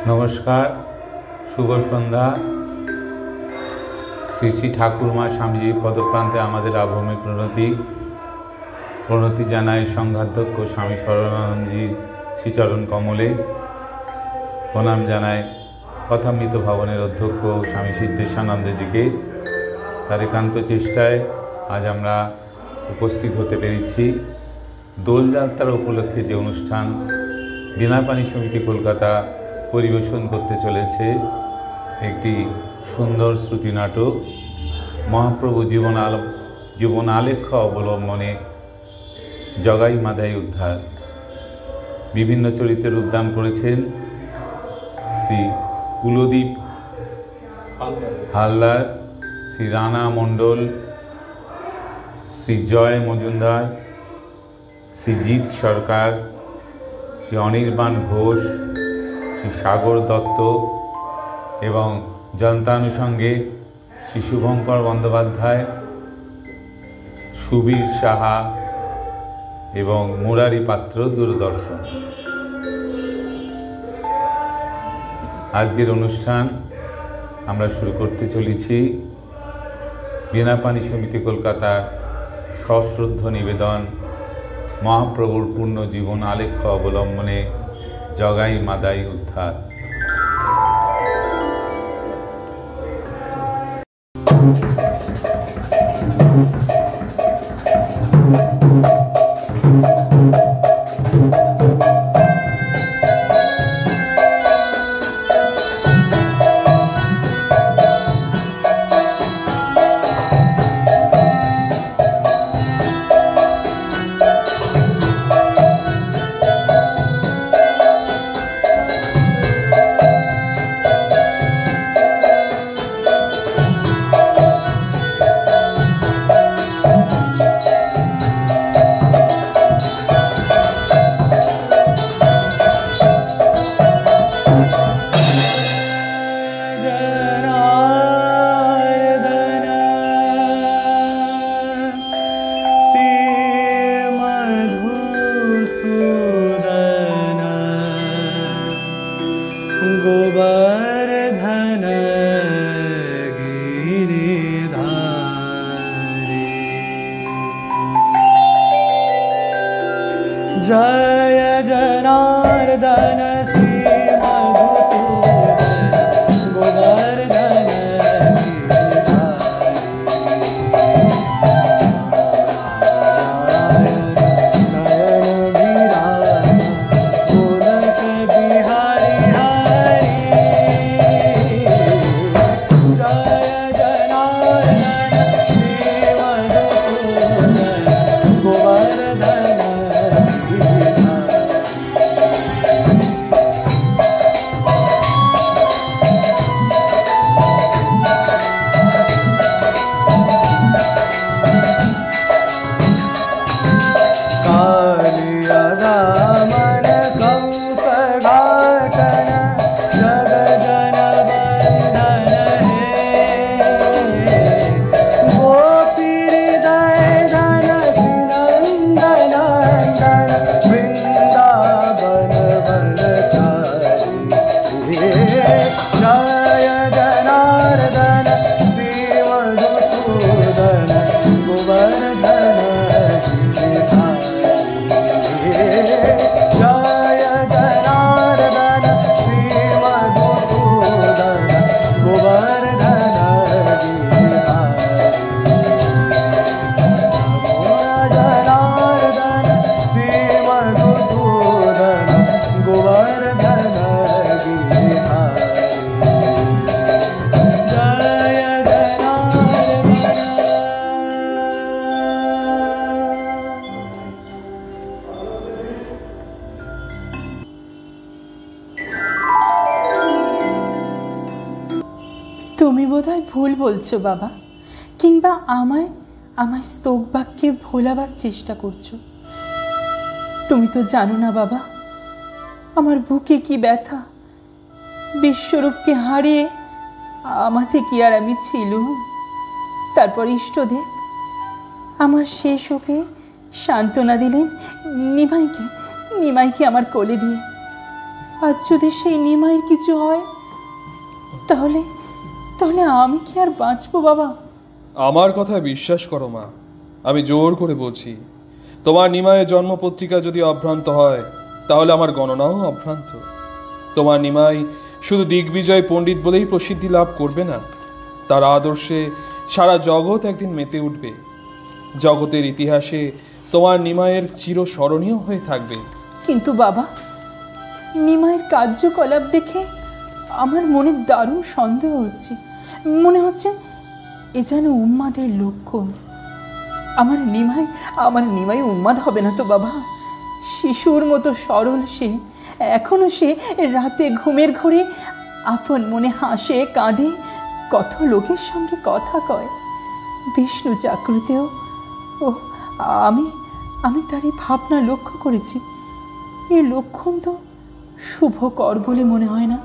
नमस्कार, शुभ सन्ध्या। श्री श्री ठाकुरमा स्वामीजी पदप्रान्ते आमादेर आभूमि प्रणति जानाई संघाध्यक्ष स्वामी शरणानंदजी श्रीचरण कमले प्रणाम जानाई कथामृत भवनेर अध्यक्ष स्वामी सिद्धेशानंदजी के तार एकान्त चेष्टाय आज आमरा उपस्थित होते पेरेछि। दोल यात्रा उपलक्षे जे अनुष्ठान बिनापानी समिति कलकाता परिवेशन करते चलेছে একটি सुंदर श्रुति नाटक महाप्रभु जीवन आलेख्य अवलम्बने जगाई मादाई उद्धार। विभिन्न चरित्रे उद्यान करेছেন श्री कुलदीप हालदार, श्री राना मंडल, श्री जय मजुमदार, श्री जीत सरकार, श्री अनिर्बाण घोष, श्री सागर दत्त एवं जंतानुषंगे श्री शुभंकर बंदोपाध्याय, सुबीर साहा एवं मुरारी पात्र दूरदर्शन। आजकेर अनुष्ठान आमरा शुरू करते चलेछि बिनापानी समिति कलकातार सश्रद्ध निवेदन महाप्रभुर पूर्ण जीवन आलेख्य अवलम्बने जगाई मादाई उद्धार। जय जनार्दन श्री मधुसूदन गोवर्धन नयन विराज गोलक बिहारी हरि। जय जनार्दन श्री मधुसूदन गोवर्धन তুমি বোধহয় ভুল বলছো বাবা, কিংবা আমায় আমায় স্তোক বাক্যে ভোলাবার চেষ্টা করছো। তুমি তো জানো না বাবা, আমার বুকে কি ব্যথা। বিশ্বরূপকে হারিয়ে আমাতে কি আর আমি ছিলুম। তারপর ইষ্টদেব আমার শেষ ওকে সান্ত্বনা দিলেন নিমাইকে আমার কোলে দিয়ে। আর যদি সেই নিমাইয়ের কিছু হয়, তাহলে তাহলে আমি কি আর বাঁচবো বাবা? আমার কথা বিশ্বাস করো মা, আমি জোর করে বলছি, তোমার নিমাইয়ের জন্মপত্রিকা যদি অভ্রান্ত হয় তাহলে আমার গণনাও অভ্রান্ত। তোমার নিমাই শুধু দিগ্বিজয় পণ্ডিত বলেই প্রসিদ্ধি লাভ করবে না, তার আদর্শে সারা জগৎ একদিন মেতে উঠবে। জগতের ইতিহাসে তোমার নিমাইয়ের চিরস্মরণীয় হয়ে থাকবে। কিন্তু বাবা, নিমাইয়ের কার্যকলাপ দেখে আমার মনে দারুণ সন্দেহ হচ্ছে। মনে হচ্ছে এ যেন উন্মাদের লক্ষণ। আমার নিমাই উন্মাদ হবে না তো বাবা? শিশুর মতো সরল সে। এখনো সে রাতে ঘুমের ঘোরে আপন মনে হাসে, কাঁদে, কত লোকের সঙ্গে কথা কয়। বিষ্ণু চাকরিতেও ও আমি তার এই ভাবনা লক্ষ্য করেছি। এই লক্ষণ তো শুভকর বলে মনে হয় না।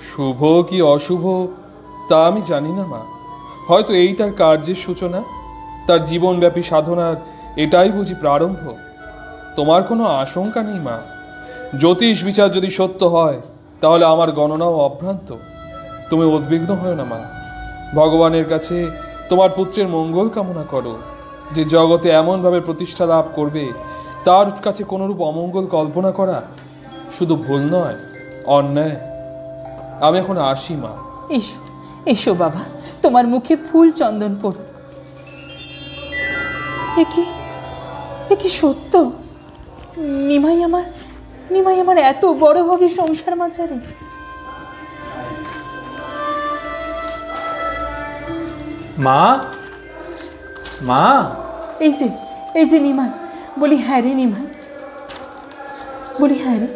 শুভ কি অশুভ তা আমি জানি না মা, হয়তো এই তার কার্যের সূচনা, তার জীবনব্যাপী সাধনার এটাই বুঝি প্রারম্ভ। তোমার কোনো আশঙ্কা নেই মা, জ্যোতিষ বিচার যদি সত্য হয় তাহলে আমার গণনাও অভ্রান্ত। তুমি উদ্বিগ্ন হও না মা, ভগবানের কাছে তোমার পুত্রের মঙ্গল কামনা করো। যে জগতে এমনভাবে প্রতিষ্ঠা লাভ করবে তার কাছে কোনোরূপ অমঙ্গল কল্পনা করা শুধু ভুল নয়, অন্যায়। আমি এখন আসি মা। এসো এসো বাবা, তোমার মুখে ফুল চন্দন পড়। এ কি সত্য? নিমাই আমার এত বড় হবে সংসার মাঝারে? মা, মা, এই যে নিমাই। বলি হ্যাঁ রে নিমাই, বলি হ্যাঁ রে,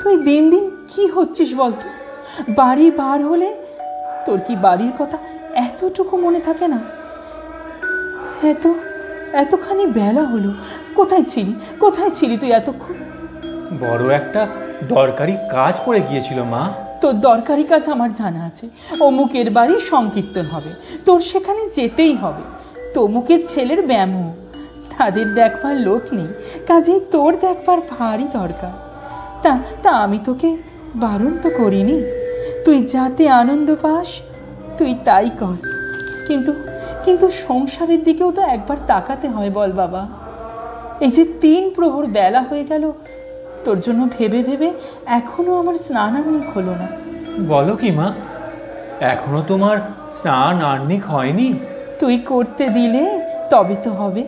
তুই দিন দিন কি হচ্ছিস বলতো? বাড়ি বার হলে তোর কি বাড়ির কথা এতটুকু মনে থাকে না? এতখানি বেলা হলো, কোথায় ছিলি তুই এতক্ষণ? বড় একটা দরকারি কাজ পড়ে গিয়েছিল মা। তোর দরকারি কাজ আমার জানা আছে। অমুকের বাড়ি সংকীর্তন হবে, তোর সেখানে যেতেই হবে। তমুকের ছেলের ব্যামো, তাদের দেখবার লোক নেই, কাজেই তোর দেখবার ভারী দরকার। তা আমি তোকে বারণ তো করিনি। তুই যাতে আনন্দ পাস তুই তাই কর, কিন্তু সংসারের দিকেও তো একবার তাকাতে হয় বল বাবা। এই যে 3 প্রহর বেলা হয়ে গেল, তোর জন্য ভেবে ভেবে এখনো আমার স্নানান্নিক হলো না। বলো কি মা, এখনো তোমার স্নান আহ্নিক হয়নি? তুই করতে দিলে তবে তো হবে।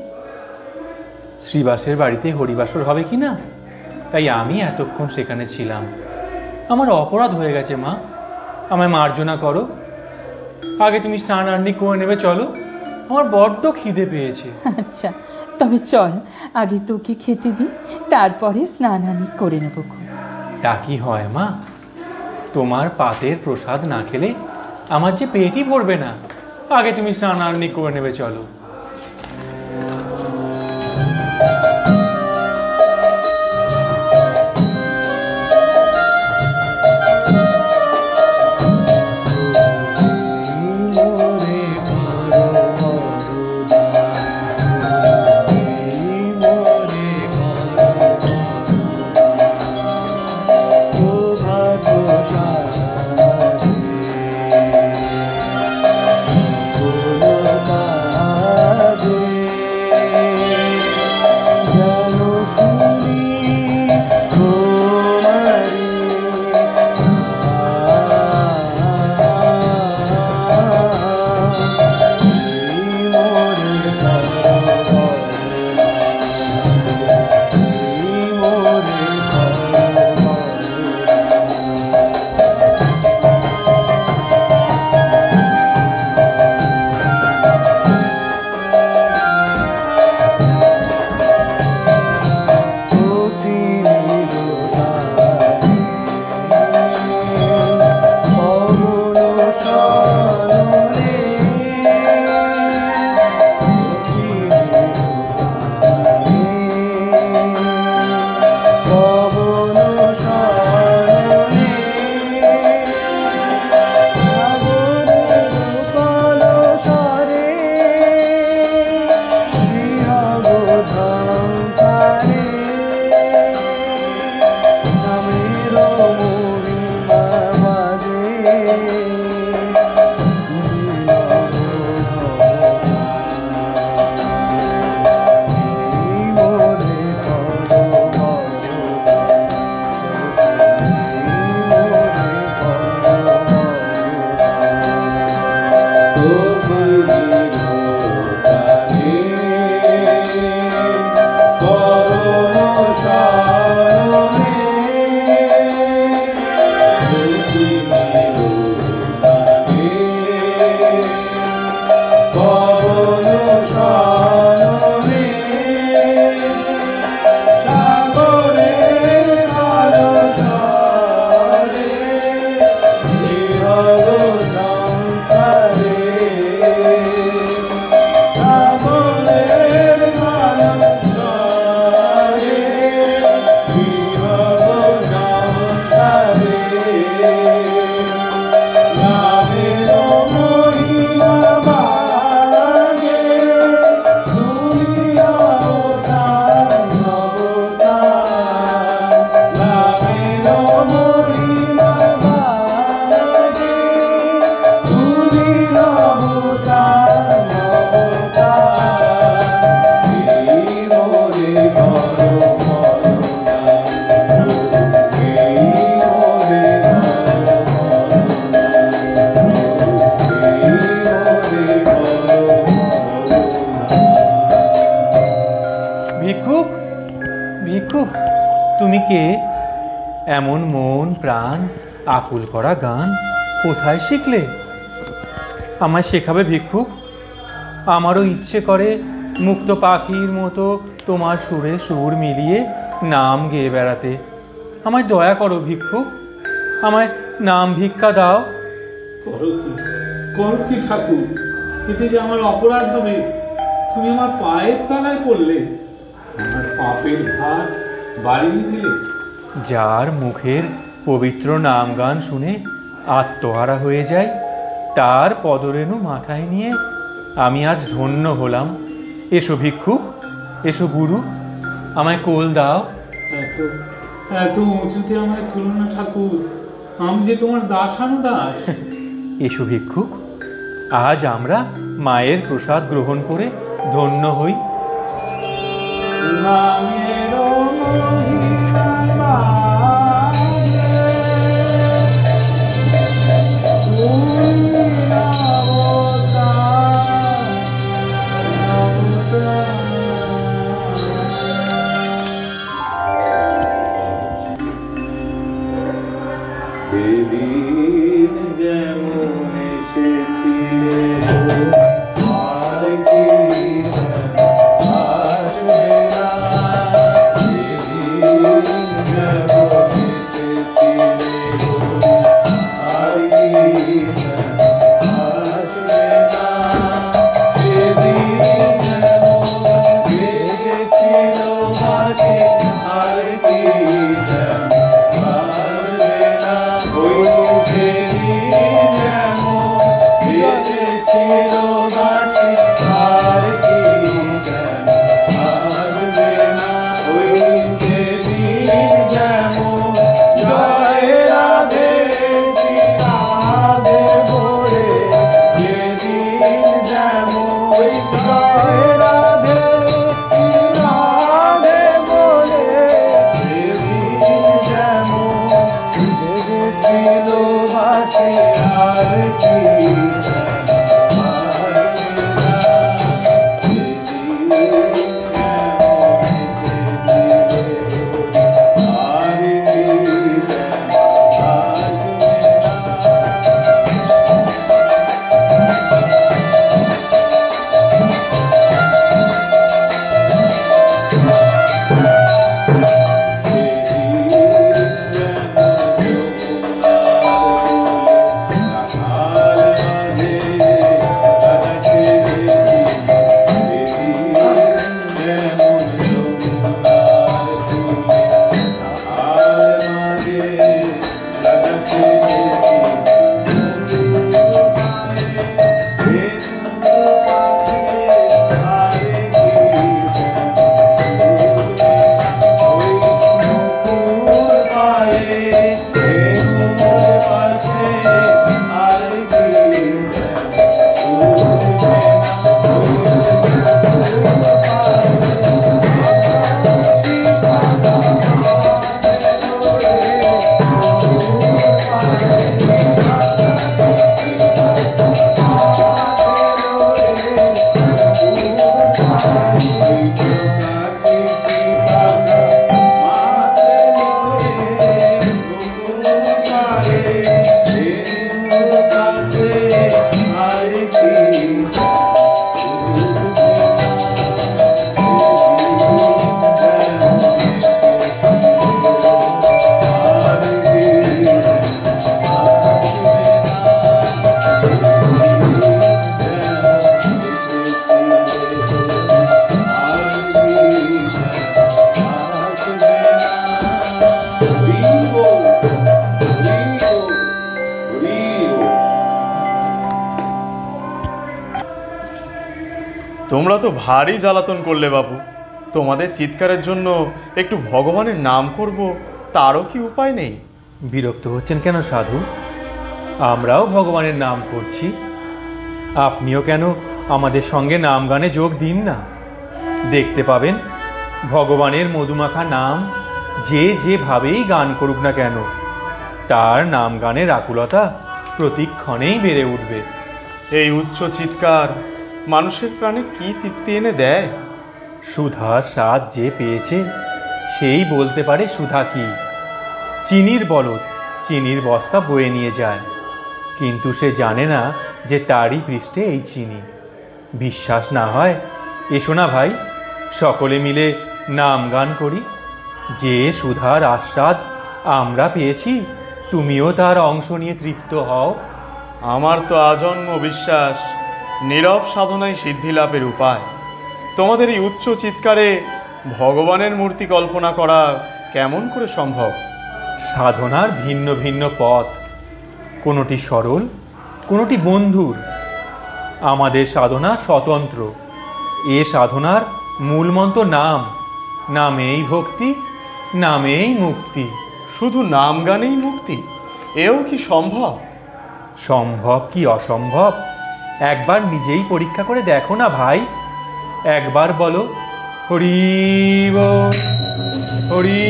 শ্রীবাসের বাড়িতে হরিবাসর হবে কি না, তাই আমি এতক্ষণ সেখানে ছিলাম। আমার অপরাধ হয়ে গেছে মা, আমায় মার্জনা করো। আগে তুমি স্নান আহ্নিক করে নেবে, চলো, আমার বড্ড খিদে পেয়েছে। আচ্ছা, তবে চল আগে তোকে খেতে দিই, তারপরে স্নানানি করে নেব। তা কি হয় মা, তোমার পাতের প্রসাদ না খেলে আমার যে পেটই ভরবে না। আগে তুমি স্নান আহ্নিক করে নেবে, চলো। সকল ভিক্ষু, তুমি কে? এমন মন প্রাণ আকুল করা গান কোথায় শিখলে? আমায় শেখাবে ভিক্ষু? আমারও ইচ্ছে করে মুক্ত পাখির মতো তোমার সুরে সুর মিলিয়ে নাম গেয়ে বেড়াতে। আমায় দয়া করো ভিক্ষু, আমায় নাম ভিক্ষা দাও। করো কি ঠাকুর, এতে যে আমার অপরাধ হবে। তুমি আমার পায়ের তলায় পড়লে, আমার পাপের ভার বাড়িয়ে দিলে। যার মুখের পবিত্র নাম গান শুনে আত্মহারা হয়ে যায়, তার পদরেণু মাথায় নিয়ে আমি আজ ধন্য হলাম। এসো ভিক্ষুক, এসো গুরু, আমায় কোল দাও। এত এত উঁচুতে আমায় তুলো না ঠাকুর, আমি যে তোমার দাসানুদাস। এসো ভিক্ষুক, আজ আমরা মায়ের প্রসাদ গ্রহণ করে ধন্য হই। নামেরও মহিমা বাজে, তুমি অবতার, অবতার। সেদিন যেমন এসেছিলে আর কি আসবে না, সেদিন যেমন এসেছিলে আর কি আসবে না, সেদিন যেমন বেজেছিল বাঁশি আর কি আসবে না, ওই সেদিন যেমন বেজেছিল বাঁশি আর কি আসবে না, ওই সেদিন যেমন জয় রাধে রাধে বলে, সেদিন যেমন জয় রাধে রাধে বলে, সেদিন যেমন বেজেছিল বাঁশি আর কি তোমরা তো ভারী জ্বালাতন করলে বাবু। তোমাদের চিৎকারের জন্য একটু ভগবানের নাম করব, তারও কি উপায় নেই? বিরক্ত হচ্ছেন কেন সাধু? আমরাও ভগবানের নাম করছি, আপনিও কেন আমাদের সঙ্গে নাম গানে যোগ দিন না? দেখতে পাবেন ভগবানের মধুমাখা নাম যে যেভাবেই গান করুক না কেন, তার নাম গানের আকুলতা প্রতিক্ষণেই বেড়ে উঠবে। এই উচ্চ চিৎকার মানুষের প্রাণে কি তৃপ্তি এনে দেয়! সুধার স্বাদ যে পেয়েছে, সেই বলতে পারে সুধা কি। চিনির বলদ চিনির বস্তা বয়ে নিয়ে যায়, কিন্তু সে জানে না যে তারই পৃষ্ঠে এই চিনি। বিশ্বাস না হয় এসো না ভাই, সকলে মিলে নাম গান করি। যে সুধার আস্বাদ আমরা পেয়েছি, তুমিও তার অংশ নিয়ে তৃপ্ত হও। আমার তো আজন্ম বিশ্বাস নীরব সাধনাই সিদ্ধি লাভের উপায়। তোমাদের এই উচ্চ চিৎকারে ভগবানের মূর্তি কল্পনা করা কেমন করে সম্ভব? সাধনার ভিন্ন ভিন্ন পথ, কোনোটি সরল, কোনোটি বন্ধুর। আমাদের সাধনা স্বতন্ত্র। এ সাধনার মূল মন্ত্র নাম, নামেই ভক্তি, নামেই মুক্তি। শুধু নাম গানেই মুক্তি, এও কি সম্ভব? সম্ভব কি অসম্ভব একবার নিজেই পরীক্ষা করে দেখো না ভাই। একবার বলো হরি বল, হরি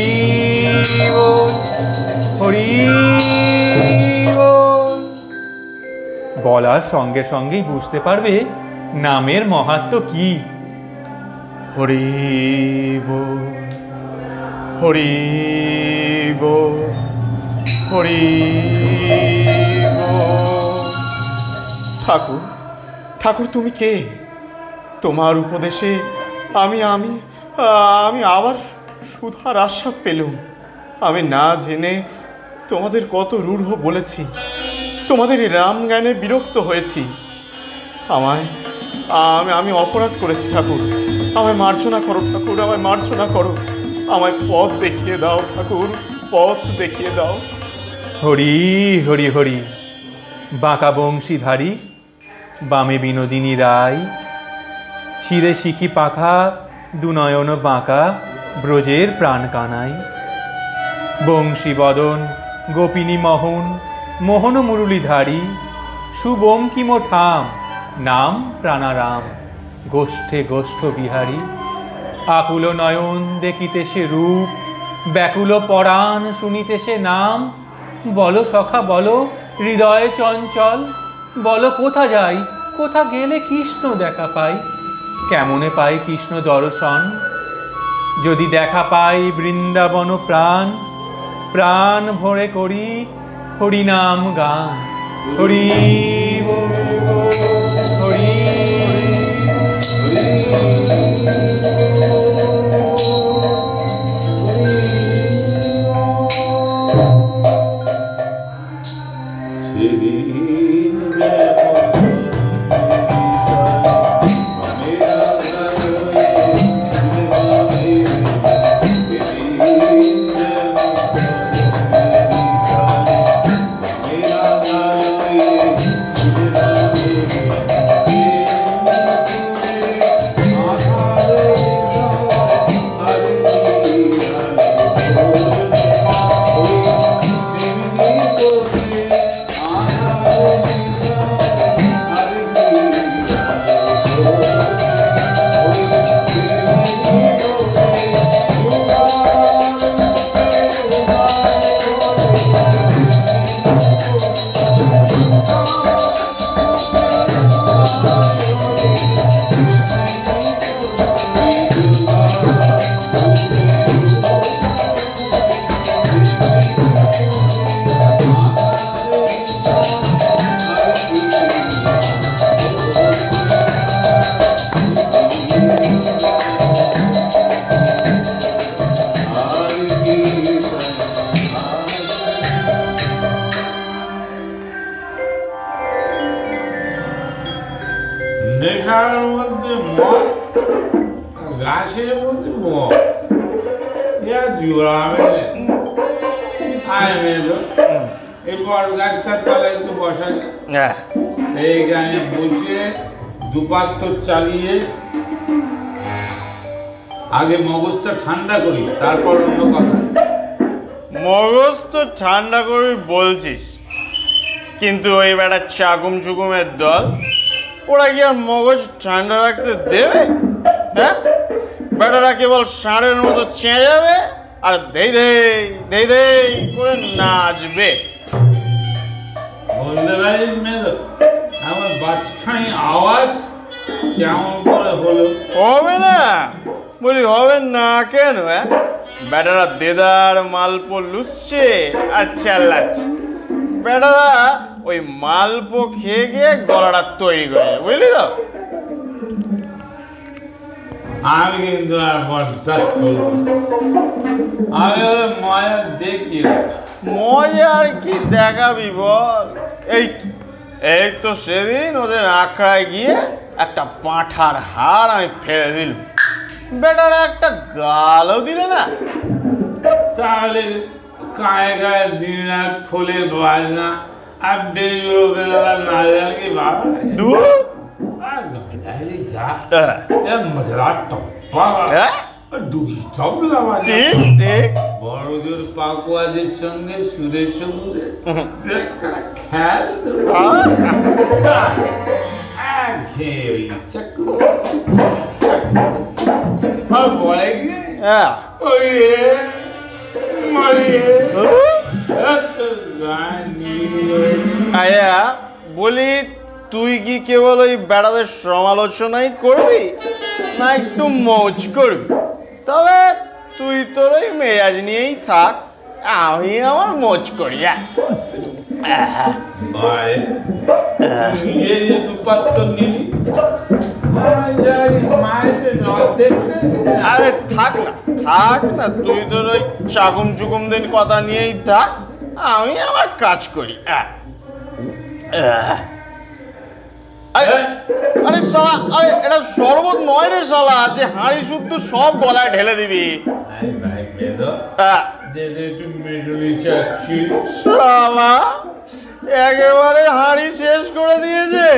বল, হরি বল। বলার সঙ্গে সঙ্গেই বুঝতে পারবে নামের মাহাত্ম্য কি। হরি বল, হরি বল, হরি বল। ঠাকুর, ঠাকুর তুমি কে? তোমার উপদেশে আমি আমি আমি আবার সুধার আস্বাদ পেলুম। আমি না জেনে তোমাদের কত রূঢ় বলেছি, তোমাদের এই রাম জ্ঞানে বিরক্ত হয়েছি। আমি অপরাধ করেছি ঠাকুর, আমায় মার্জনা করো ঠাকুর, আমায় মার্জনা করো। আমায় পথ দেখিয়ে দাও ঠাকুর, পথ দেখিয়ে দাও। হরি হরি হরি। বাঁকা বংশীধারী, বামে বিনোদিনী রায়, শিরে শিখি পাখা, দুনয়ন বাঁকা, ব্রজের প্রাণ কানাই। বংশী বদন, গোপিনী মোহন, মোহন মুরলীধারী, সুবঙ্কিম ঠাম, নাম প্রাণারাম, গোষ্ঠে গোষ্ঠ বিহারী। আকুল নয়ন দেখিতে সে রূপ, ব্যাকুল পরাণ শুনিতে সে নাম। বলো সখা বলো, হৃদয় চঞ্চল, বলো কোথা যাই, কোথা গেলে কৃষ্ণ দেখা পাই। কেমনে পাই কৃষ্ণ দর্শন, যদি দেখা পাই বৃন্দাবন প্রাণ। প্রাণ ভরে করি হরিনাম গান, হরি বল, হরি নেশার মধ্যে মদ, গাছের মধ্যে মদ, এরা জোড়া মেলে। আয় মেলো, এই বড় গাছটার তলায় একটু বসা যায়। এইখানে বসে দুপাত্র চালিয়ে আগে মগজটা ঠান্ডা করি, তারপর অন্য কথা। মগজ তো ঠান্ডা করবি বলছিস, কিন্তু ওই বেটা চাকুম চুকুমের দল, ওরা কি আর মগজ ঠান্ডা রাখতে দেবে? হ্যাঁ, বেটারা কেবল ষাঁড়ের মতো চেঁচাবে আর দেই দেই দেই করে নাচবে। বলতে পারিস মেয়ে, আমার বাজখানি আওয়াজ কেমন করে হলো? হবে না, বলি হবে না কেন? হ্যাঁ, বেটারা দেদার মালপো লুচ্ছে আর চাল্লাচ্ছে। বেটারা ওই মালপো খেয়ে গিয়ে গলাটা তৈরি করে, বুঝলি তো? আমি কিন্তু আর বরদাস্ত করব না। আমি ওদের মজা দেখি। মজা আর কি দেখাবি বল? এই তো সেদিন ওদের আখড়ায় গিয়ে একটা পাঁঠার হাড় আমি ফেলে দিলাম, বেটারা একটা গালও দিলে না। তাহলে গায়ে গায়ে দিন রাত খোলে বাজনা আর বেজুরো বেলা না জানি বাবা দূর বড়জোর পাকুয়াদের সঙ্গে সুরের সবুজে খেয়াল বলে গিয়ে আয়া বলি, তুই কি কেবল ওই বেড়াদের সমালোচনাই করবি না একটু মৌজ করবি? তবে তুই তোর ওই মেজাজ নিয়েই থাক, আমি আমার মৌজ করি। আরে থাক না, তুই তোর ওই চাকুম চুকুম দিন কথা নিয়েই থাক, আমি আমার কাজ করি। আরে শালা, আরে এটা শরবত নয় রে শালা, যে হাঁড়ি শুদ্ধ সব গলায় ঢেলে দিবি। শালা একেবারে হাঁড়ি শেষ করে দিয়েছে।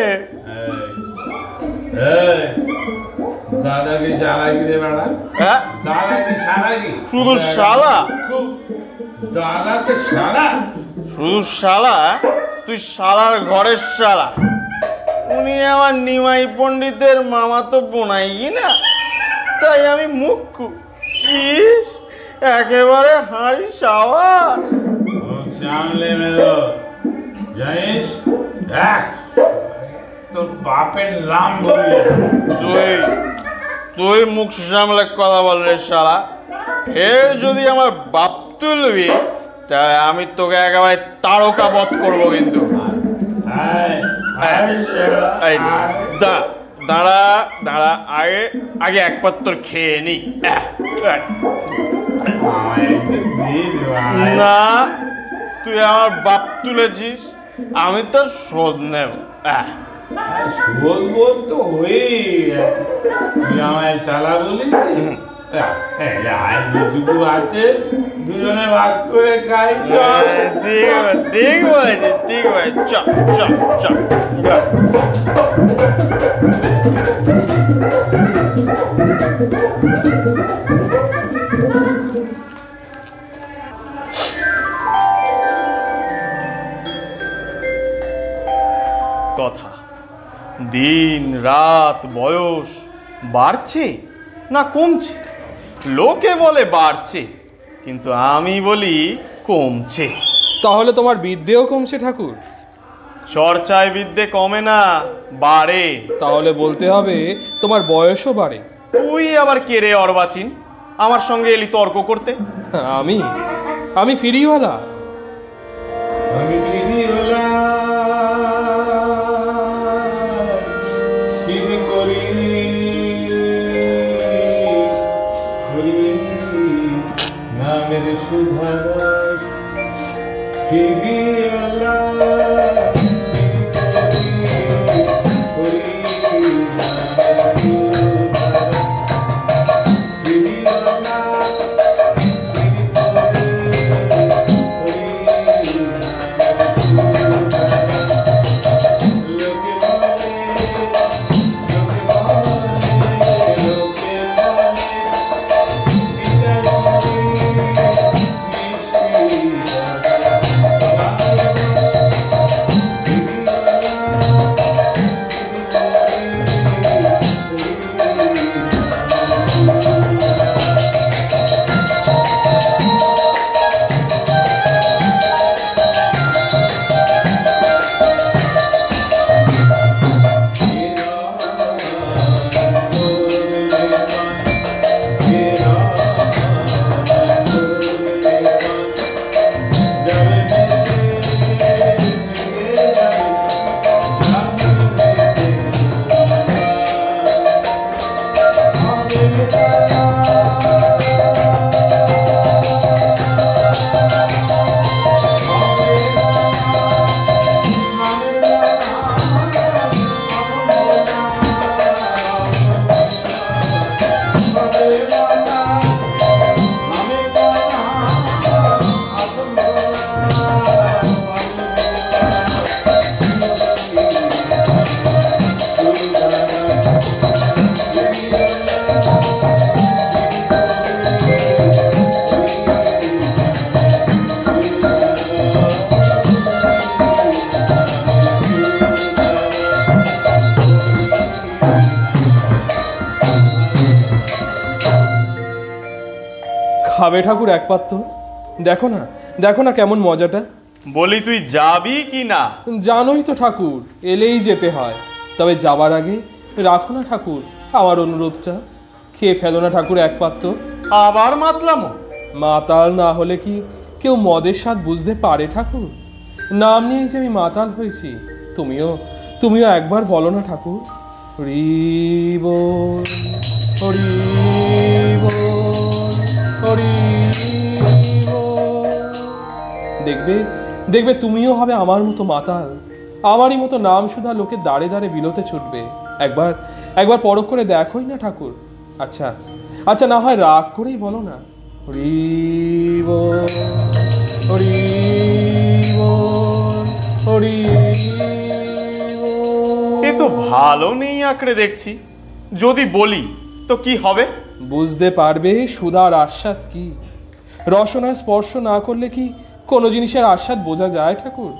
দাদাকে চালাকি রে বেড়া, দাদাকে চালাকি, শুধু শালা, দাদাকে শালা, শুধু শালা। তুই শালার ঘরের শালা। উনি আমার নিমাই পণ্ডিতের মামাতো বোনাই না, তাই আমি মুখ্য। ইস, একেবারে হাঁড়ি সাওয়ার। সামলে মেলো জানিস, তোর বাপের নাম বলি। তুই মুখ সামলে কথা বল রে শালা। ফের যদি আমার বাপ তুলবি তাহলে আমি তোকে একেবারে তারকা বধ করবো কিন্তু। দাঁড়া দাঁড়া, আগে এক পাত্র খেয়ে নি। না, তুই আমার বাপ তুলেছিস, আমি তোর শোধ নেব। শোধ বোধ তো হয়েই গেছে। তুই আমায় শালা বলেছিস, যেটুকু আছে দুজনে ভাগ করে খাই। ঠিক বলেছিস, ঠিক বলেছিস। চল চল চল। কথা, দিন রাত বয়স বাড়ছে না কমছে? লোকে বলে বাড়ছে, কিন্তু আমি বলি কমছে। তাহলে তোমার বিদ্যেও কমছে ঠাকুর? চর্চায় বিদ্যে কমে না, বাড়ে। তাহলে বলতে হবে তোমার বয়সও বাড়ে। তুই আবার কে রে অর্বাচীন, আমার সঙ্গে এলি তর্ক করতে? আমি ফিরিওয়ালা। আমি ফিরিওয়ালা, ফিরি করি নামের সুধারস। ফিরিওয়ালা খাবে ঠাকুর এক পাত্র? দেখো না, দেখো না কেমন মজাটা। বলি তুই যাবি কি না? জানোই তো ঠাকুর, এলেই যেতে হয়। তবে যাবার আগে রাখো না ঠাকুর আমার অনুরোধটা। খেয়ে ফেলো না ঠাকুর এক পাত্র। আবার মাতলামো? মাতাল না হলে কি কেউ মদের স্বাদ বুঝতে পারে ঠাকুর? নাম নিয়ে যে আমি মাতাল হয়েছি, তুমিও একবার বলো না ঠাকুর। হরি বল, হরি বল, হরি বল। দেখবে তুমিও হবে আমার মতো মাতাল, আমারই মতো নাম শুধু লোকের দাঁড়ে দাঁড়ে বিলোতে ছুটবে। একবার পরখ করে দেখোই না ঠাকুর। আচ্ছা না হয় রাগ করেই বলো না, হরি বল, হরি বল, হরি বল। এ তো ভালো নেই আঁকড়ে দেখছি। যদি বলি তো কি হবে? বুঝতে পারবে সুধার আস্বাদ কি। রসনার স্পর্শ না করলে কি কোনো জিনিসের আস্বাদ বোঝা যায় ঠাকুর?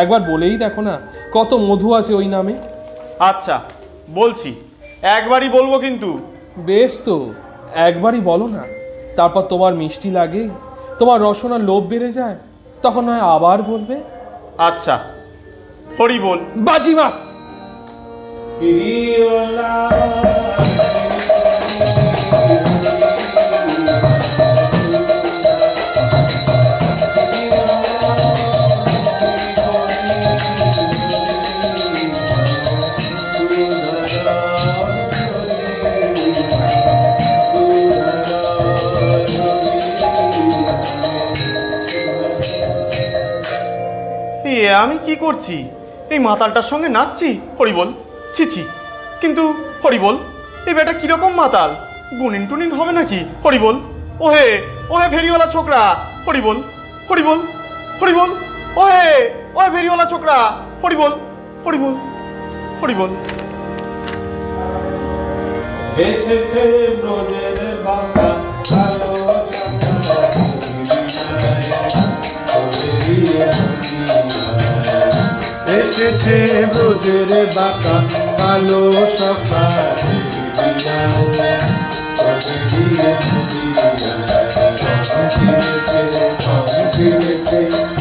একবার বলেই দেখো না কত মধু আছে ওই নামে। আচ্ছা বলছি, একবারই বলবো কিন্তু। বেশ তো, একবারই বলো না। তারপর তোমার মিষ্টি লাগে, তোমার রসনার লোভ বেড়ে যায়, তখন নয় আবার বলবে। আচ্ছা, হরি বল। বাজিমাত। আমি কি করছি? এই মাতালটার সঙ্গে নাচছি? হরি বল। ছিছি, কিন্তু হরি বল, এই বেটা কিরকম মাতাল? গুনিন টুনিন হবে নাকি? হরি বল। ওহে ওহে ফেরিওয়ালা ছোকরা, হরি বল, হরি বল, হরি বল। ওহে ওহে ফেরিওয়ালা ছোকরা, হরি বল, হরি বল, হরি বল। এসেছে ব্রজের বাঁকা কালো এসেছে ব্রজের বাঁকা কালো সখা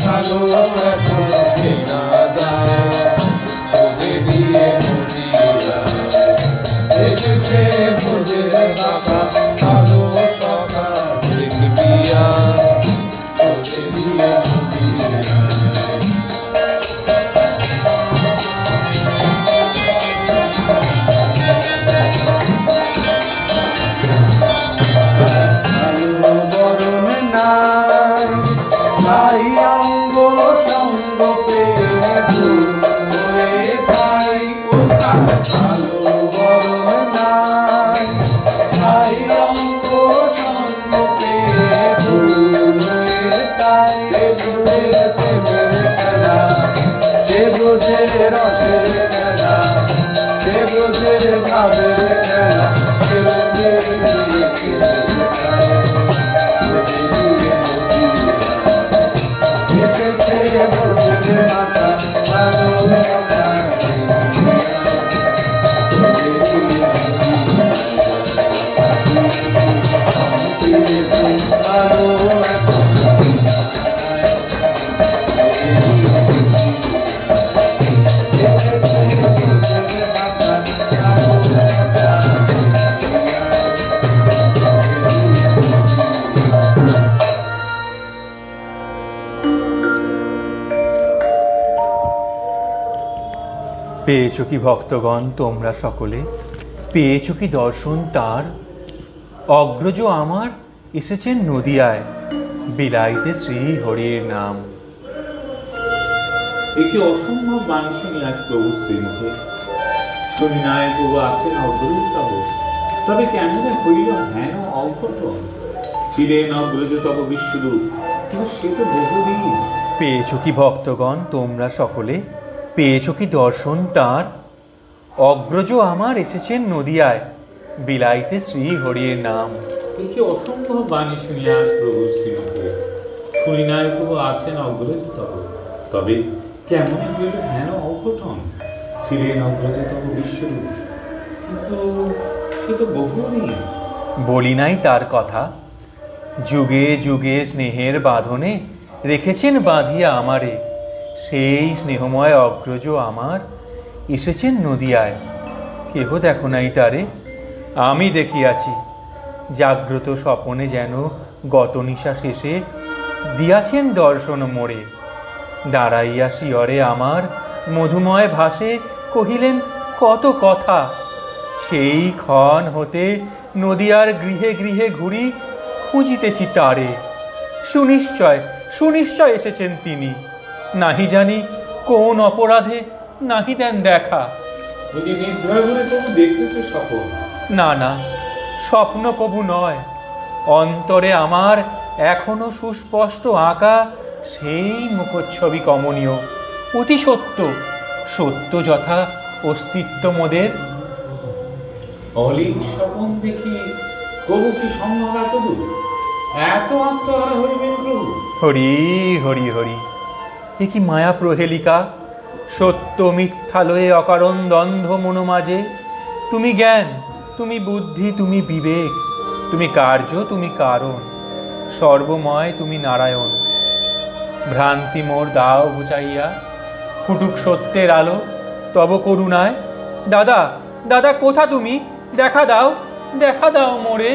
কালো এসেছে ব্রজের বাঁকা কালো সখা দিয়া পেয়েছ কি ভক্তগণ তোমরা সকলে? পেয়েছ কি দর্শন তার? অগ্রজ আমার এসেছেন নদিয়ায়, বিলাইতে শ্রী হরির নাম। একে অসম্ভব বাণী শুনি আজ প্রভু শ্রীমুখে। শুনি নাই প্রভু আছেন অগ্রজতব, তবে কেমন হইল হেন অঘটন। ছিলেন অগ্রজতব বিশ্বরূপ, কিন্তু সে তো বহুদিন। পেয়েছ কি ভক্তগণ তোমরা সকলে? পেয়েছ কি দর্শন তার? অগ্রজ আমার এসেছেন নদিয়ায়, বিলাইতে শ্রী হরির নাম। একে অসম্ভব বাণী শুনি আজ প্রভু শ্রীমুখে। শুনি নাই প্রভু আছেন অগ্রজতব, তবে কেমন হইল হেন অঘটন। ছিলেন অগ্রজতব বিশ্বরূপ, কিন্তু সে তো বহুদিন। বলি নাই তার কথা, যুগে যুগে স্নেহের বাঁধনে রেখেছেন বাঁধিয়া আমারে, সেই স্নেহময় অগ্রজ আমার এসেছেন নদিয়ায়। কেহ দেখো নাই তারে, আমি দেখিয়াছি। জাগ্রত স্বপনে যেন গত নিশা শেষে দিয়াছেন দর্শন মোড়ে। দাঁড়াইয়া শিয়রে আমার মধুময় ভাষে কহিলেন কত কথা। সেই ক্ষণ হতে নদিয়ার গৃহে গৃহে ঘুরি, খুঁজিতেছি তারে। সুনিশ্চয় সুনিশ্চয় এসেছেন তিনি, নাহি জানি কোন অপরাধে নাহি দেন দেখা। যদি নির্ভয় করে তবু দেখতেছে স্বপন। না না, স্বপ্ন কবু নয়, অন্তরে আমার এখনো সুস্পষ্ট আঁকা সেই মুখচ্ছবি কমনীয়, অতি সত্য, সত্য যথা অস্তিত্ব মোদের। অলিক স্বপন দেখি প্রভু কি সম্ভব এত দূর, এত আত্মহারা হইবেন প্রভু? হরি হরি হরি, এ কি মায়া প্রহেলিকা! সত্য মিথ্যালয়ে অকারণ দ্বন্দ্ব মনো মাঝে। তুমি জ্ঞান, তুমি বুদ্ধি, তুমি বিবেক, তুমি কার্য, তুমি কারণ, সর্বময় তুমি নারায়ণ। ভ্রান্তি মোর দাও বুঝাইয়া, ফুটুক সত্যের আলো তব করুণায়। দাদা দাদা কোথা তুমি, দেখা দাও, দেখা দাও মোরে।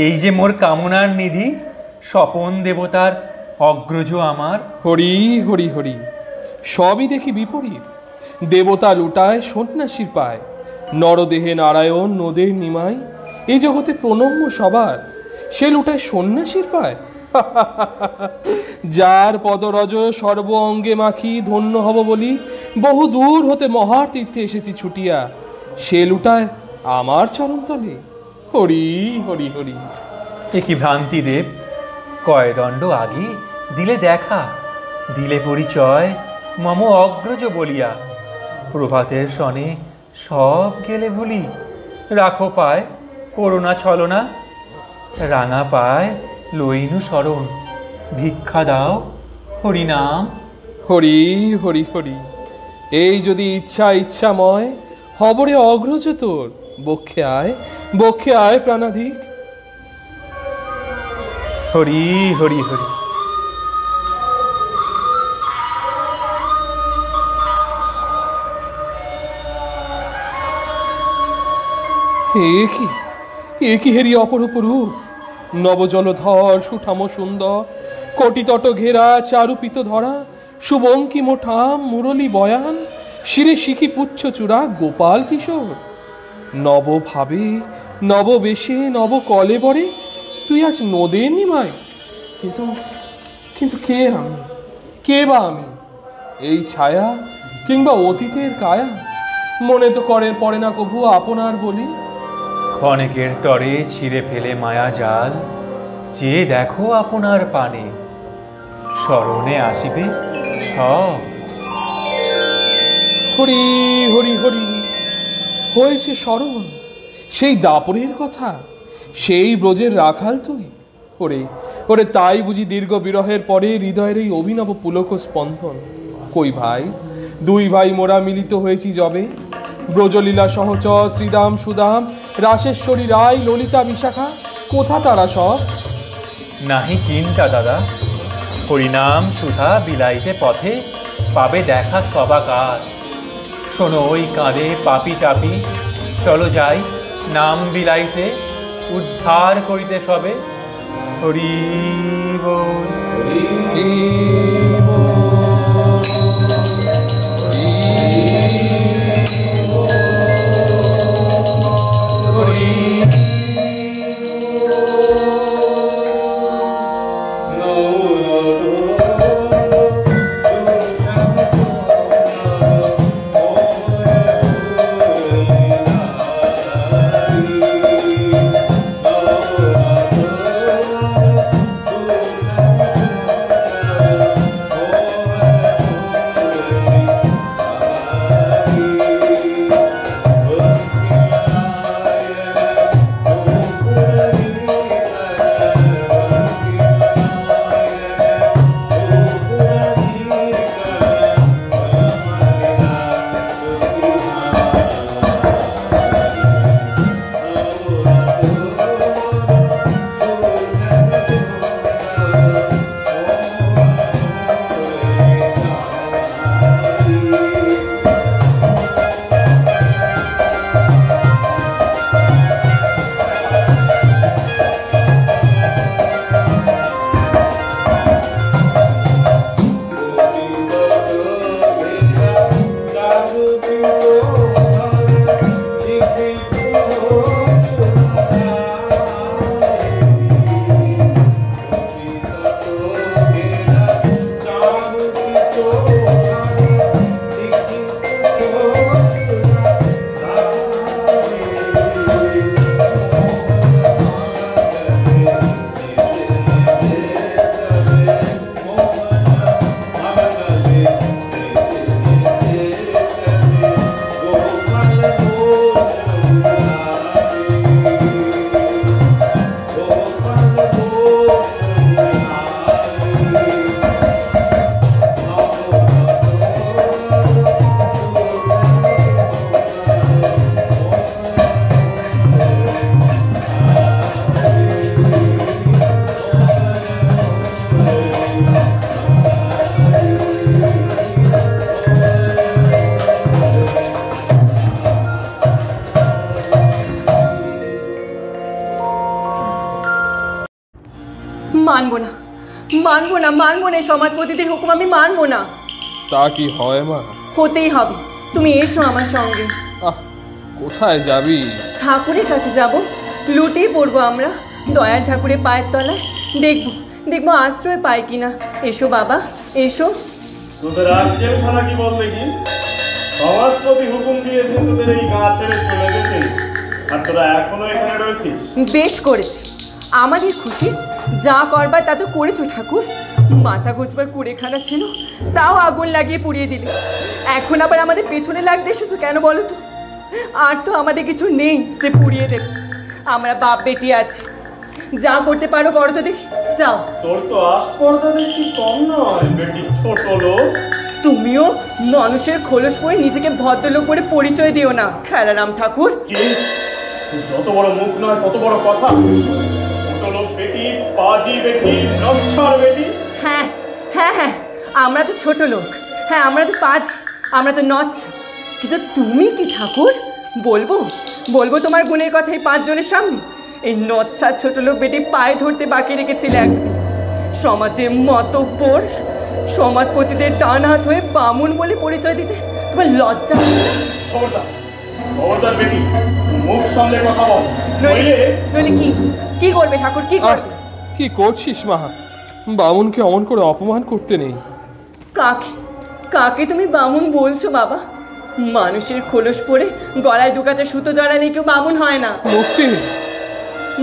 এই যে মোর কামনার নিধি, স্বপন দেবতার অগ্রজ আমার। হরি হরি হরি, সবই দেখি বিপরীত। দেবতা লুটায় সন্ন্যাসীর পায়, নরদেহে নারায়ণ নদের নিমাই। এই জগতে প্রণম্য সবার, সে লুটায় সন্ন্যাসীর পায়। যার পদরজ সর্ব অঙ্গে মাখি ধন্য হব বলি, বহু দূর হতে মহার তীর্থে এসেছি ছুটিয়া, সে লুটায় আমার চরণতলে। হরি হরি হরি। এ কি ভ্রান্তি দেব! কয় দণ্ড আগে দিলে দেখা, দিলে পরিচয় মম অগ্রজ বলিয়া। প্রভাতের সনে সব গেলে ভুলি, রাখো পায় করুণা ছলনা। রাঙা পায় লইনু শরণ, ভিক্ষা দাও হরিনাম। হরি হরি হরি, এই যদি ইচ্ছা ইচ্ছাময়, হবরে অগ্রজ তোর বক্ষে আয়, বক্ষে আয় প্রাণাধিক। হরি হরি হরি। এ কি হেরি অপরূপ রূপ! নবজলধর সুঠাম সুন্দর, কোটিতট ঘেরা চারুপিত ধরা, শুভঙ্কি মোঠাম মুরলী বয়ান, শিরে শিখি পুচ্ছ চূড়া গোপাল কিশোর। নবভাবে নববেশে নব কলে বরে, তুই আজ নদের নিমাই। কিন্তু কিন্তু কে আমি, কে বা আমি? এই ছায়া কিংবা অতীতের কায়া, মনে তো পড়ে না কভু আপনার বলি। ক্ষণেকের তরে ছিঁড়ে ফেলে মায়া জাল, চেয়ে দেখো আপনার পানে, স্মরণে আসিবে সব। হরি হরি হরি, হয়েছে স্মরণ সেই দাপরের কথা, সেই ব্রজের রাখাল তুই। ওরে ওরে, তাই বুঝি দীর্ঘ বিরহের পরে হৃদয়ের এই অভিনব পুলক স্পন্দন। কই ভাই, দুই ভাই মোরা মিলিত হয়েছি যবে, ব্রজলীলা সহচর শ্রীদাম সুদাম, রাসেশ্বরী রায় ললিতা বিশাখা, কোথা তারা সব? নাহি চিন্তা দাদা, হরিনাম সুধা বিলাইতে পথে পাবে দেখা সবাকার। শোনো ওই কাঁদে পাপি টাপি, চলো যাই নাম বিলাইতে, উদ্ধার করিতে সবে। হরি বল। মানবো না, মানবো না, মানবো না, সমাজপতিদের হুকুম আমি মানবো না। তা কি হয় মা? হতেই হবে। তুমি এসো আমার সঙ্গে। কোথায় যাবি? ঠাকুরের কাছে যাব, লুটেই পড়বো আমরা দয়াল ঠাকুরের পায়ের তলায়। দেখবো দেখবো আশ্রয় পাই কিনা। এসো বাবা, এসো। তোদের আজকের খানা কি বল দেখি? সমাজপতি হুকুম দিয়েছে তোদের এই গা ছেড়ে চলে যেতে, আর তোরা এখনো এখানে রয়েছিস। বেশ করেছি, আমাদের খুশি। যা করবার তা তো করেছো ঠাকুর। মাথা গোছবার কুড়েখানা ছিল, তাও আগুন লাগিয়ে পুড়িয়ে দিলে। এখন আবার আমাদের পেছনে লাগতে এসেছো কেন বলো তো? আর তো আমাদের কিছু নেই যে পুড়িয়ে দেবে। আমরা বাপ বেটি আছি, যা করতে পারো করো তো দেখি, যাও। তোর তো আস্পর্ধা দেখছি কম নয় বেটি, ছোট লোক। তুমিও মানুষের খোলস পরে নিজেকে ভদ্রলোক করে পরিচয় দিও না খেলারাম ঠাকুর। কি যত বড় মুখ নয় তত বড় কথা। ছোট লোক বেটি, পাজি বেটি, নচ্ছার বেটি। হ্যাঁ হ্যাঁ হ্যাঁ, আমরা তো ছোট লোক, হ্যাঁ আমরা তো পাঁচ, আমরা তো নচ্ছা। কিন্তু তুমি কি ঠাকুর? বলবো বলবো তোমার গুণের কথা এই পাঁচজনের সামনে? এই নচ্ছা ছোট লোক বেটি পায়ে ধরতে বাকি রেখেছিলে একদিন। সমাজের মতব্বর সমাজপতিদের ডান হাত হয়ে বামুন বলে পরিচয় দিতে তোমার লজ্জা? খবরদার বেটি, মুখ সামলে কথা বল, নইলে কি করবে ঠাকুর, কি করবে? কি করছিস মা? বামুনকে অমন করে অপমান করতে নেই। কাকে কাকে তুমি বামুন বলছো বাবা? মানুষের খোলস পরে গলায় দুকাটা সুতো জড়ালে কেউ বামুন হয় না। মুক্তি,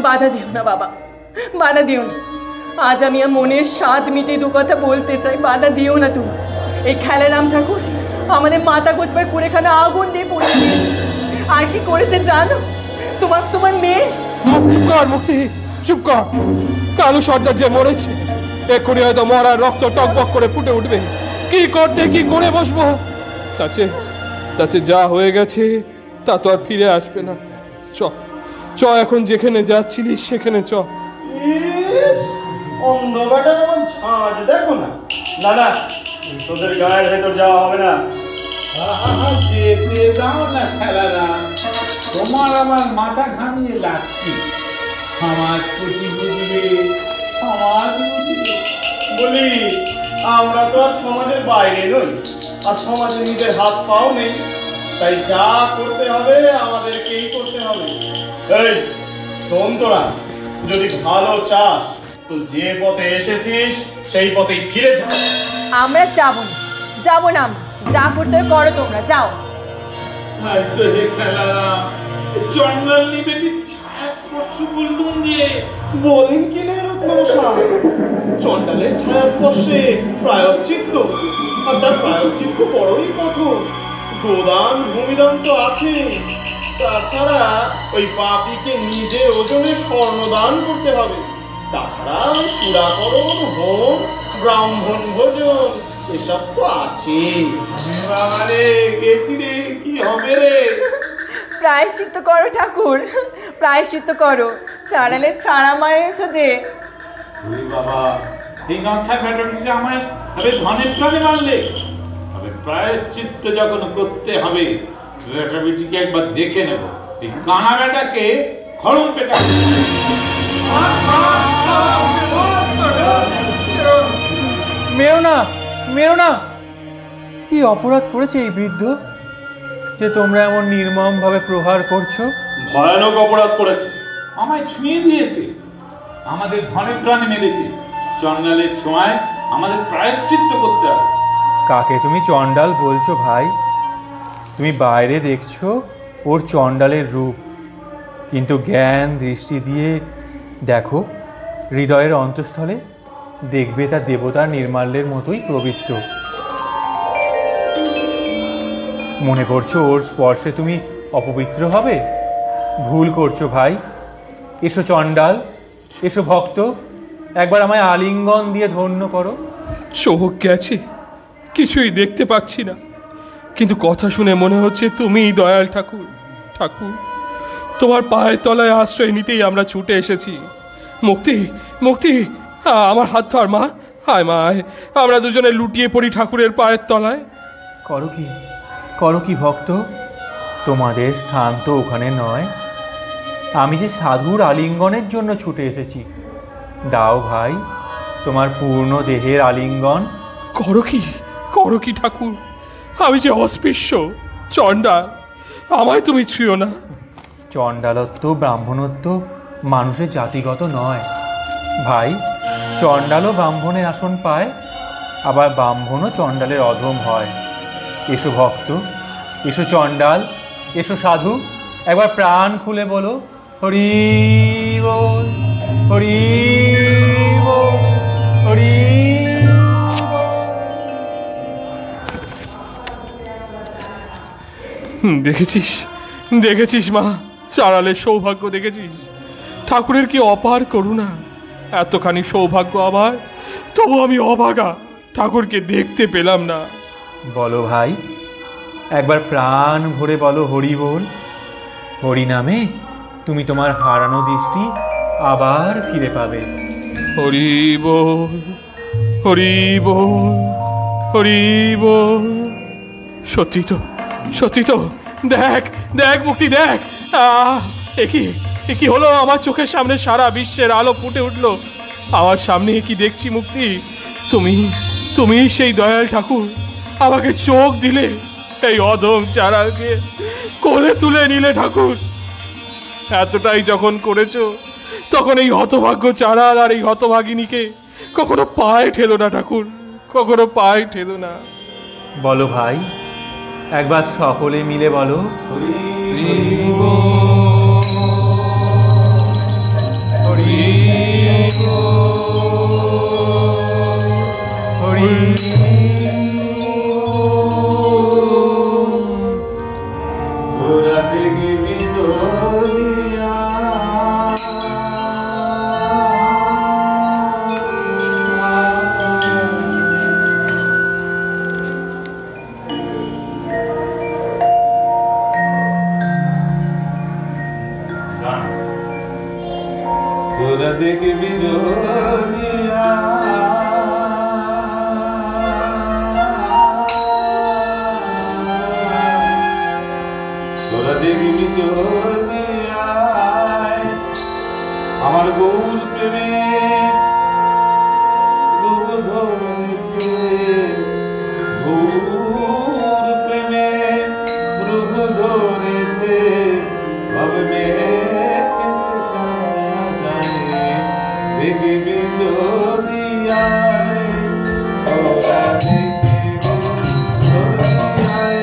বাধা দিও না বাবা, বাধা দিও না। আজ আমি মনের স্বাদ মিটে দু কথা বলতে চাই, বাধা দিও না তুমি। এই খেলারাম ঠাকুর আমাদের মাথা গোছবার কুড়েখানা আগুন দিয়ে পড়ে দিয়েছে। আর কি করেছে জানো? তোমার মেয়ে। চুপ কর মুক্তি, চুপ কর। কালু সর্দার যে মরেছে, এক্ষুনি হয়তো মরার রক্ত টকবক করে ফুটে উঠবে। কি করতে কি করে বসবো? তাছে যা হয়ে গেছে তা তো আর ফিরে আসবে না। চ এখন যেখানে যাচ্ছিলিস সেখানে চ। অন্ধকারের আমার ঝাঁজ দেখো না। না না, তোদের গায়ের ভেতর যাওয়া হবে না। যেতে দাও না খেলারাম, তোমার আমার মাথা ঘামিয়ে লাগছি। সমাজ প্রতি বুঝবে, সমাজ বুঝবে। বলি আমরা তো আর সমাজের বাইরে নই, আর সমাজে নিজের হাত পাও নেই। তাই যা করতে হবে আমাদেরকেই করতে হবে। এই শোন, তোরা যদি ভালো চাস তো যে পথে এসেছিস সেই পথেই ফিরে যা। আমরা যাবো না, যাবো না। আমরা যা করতে হবে করো, তোমরা যাও। খেলারাম জঙ্গল নিবেটি ছায়া স্পর্শ বললুম যে। বলেন কি না রত্নমশাই? চণ্ডালের ছায়া স্পর্শে প্রায়শ্চিত্ত, আর তার প্রায়শ্চিত্ত বড়ই কঠোর। গোদান ভূমিদান তো আছে, তাছাড়া ওই পাপীকে নিজে ওজনে স্বর্ণদান করতে হবে। তাছাড়া চূড়াকরণ, হোম, ব্রাহ্মণ ভোজন এসব তো আছে। গেছি রে, কি হবে রে? প্রায়শ্চিত্ত করো ঠাকুর, প্রায়শ্চিত্ত করো। চাড়ালে ছাড়া মারিয়েছো যে। বাবা, এই নকশা ব্যাটারিটা আমায় হবে ধনের প্রাণে মারলে। তবে প্রায়শ্চিত্ত যখন করতে হবে, ব্যাটারিটিকে একবার দেখে নেব। এই কানা ব্যাটাকে খড়ম পেটা। মেরো না, মেরো না। কি অপরাধ করেছে এই বৃদ্ধ? যে তোমরা এমন নির্মমভাবে প্রহার করছো? ভয়ানক অপরাধ করেছে। আমায় ছুঁয়ে দিয়েছে, আমাদের ধনে প্রাণে মেরেছে। চন্ডালের ছোঁয়ায় আমাদের প্রায়শ্চিত্ত করতে হবে। কাকে তুমি চণ্ডাল বলছো ভাই? তুমি বাইরে দেখছো ওর চণ্ডালের রূপ, কিন্তু জ্ঞান দৃষ্টি দিয়ে দেখো হৃদয়ের অন্তঃস্থলে, দেখবে তা দেবতার নির্মাল্যের মতোই পবিত্র। মনে করছো ওর স্পর্শে তুমি অপবিত্র হবে? ভুল করছো ভাই। এসো চণ্ডাল, এসো ভক্ত, একবার আমায় আলিঙ্গন দিয়ে ধন্য করো। চোখ গেছে, কিছুই দেখতে পাচ্ছি না, কিন্তু কথা শুনে মনে হচ্ছে তুমিই দয়াল ঠাকুর। ঠাকুর, তোমার পায়ের তলায় আশ্রয় নিতেই আমরা ছুটে এসেছি। মুক্তি, মুক্তি, আমার হাত ধর মা। হায় মা, আমরা দুজনে লুটিয়ে পড়ি ঠাকুরের পায়ের তলায়। করো কি ভক্ত, তোমাদের স্থান তো ওখানে নয়। আমি যে সাধুর আলিঙ্গনের জন্য ছুটে এসেছি। দাও ভাই তোমার পূর্ণ দেহের আলিঙ্গন। করো কি ঠাকুর, আমি যে অস্পৃশ্য চণ্ডাল, আমায় তুমি ছুঁয়ো না। চণ্ডালত্ব ব্রাহ্মণত্ব মানুষের জাতিগত নয় ভাই। চণ্ডালও ব্রাহ্মণের আসন পায়, আবার ব্রাহ্মণও চণ্ডালের অধম হয়। এসো ভক্ত, এসো চণ্ডাল, এসো সাধু, একবার প্রাণ খুলে বলো হরি বল, হরি বল, হরি বল। দেখেছিস মা, চারালের সৌভাগ্য দেখেছিস? ঠাকুরের কি অপার করুণা, এতখানি সৌভাগ্য আবার, তবু আমি অভাগা, ঠাকুরকে দেখতে পেলাম না। বলো ভাই, একবার প্রাণ ভরে বলো হরি বল। হরি নামে তুমি তোমার হারানো দৃষ্টি আবার ফিরে পাবে। হরি বল, হরি বল, হরি বল। সত্যি তো, দেখ মুক্তি, দেখ। একি হলো, আমার চোখের সামনে সারা বিশ্বের আলো ফুটে উঠলো। আমার সামনে কি দেখছি মুক্তি? তুমি সেই দয়াল ঠাকুর, আমাকে চোখ দিলে, এই অধম চারালকে কোলে তুলে নিলে ঠাকুর। এতটাই যখন করেছো, তখন এই হতভাগ্য চারাল আর এই হতভাগিনীকে কখনো পায়ে ঠেলো না ঠাকুর, কখনো পায়ে ঠেলো না। বলো ভাই, একবার সকলে মিলে বলো হরি বল, হরি বল, হরি তোরা দেখবি জোরিয়া, তোরা দেখবি জোরিয়া, আমার গৌর প্রেমে রূপ ধরেছে, গৌর প্রেমে রূপ ধরেছে, ভাবনে দেখবি জোরিয়ায়, তোরা দেখবি জোরিয়ায়,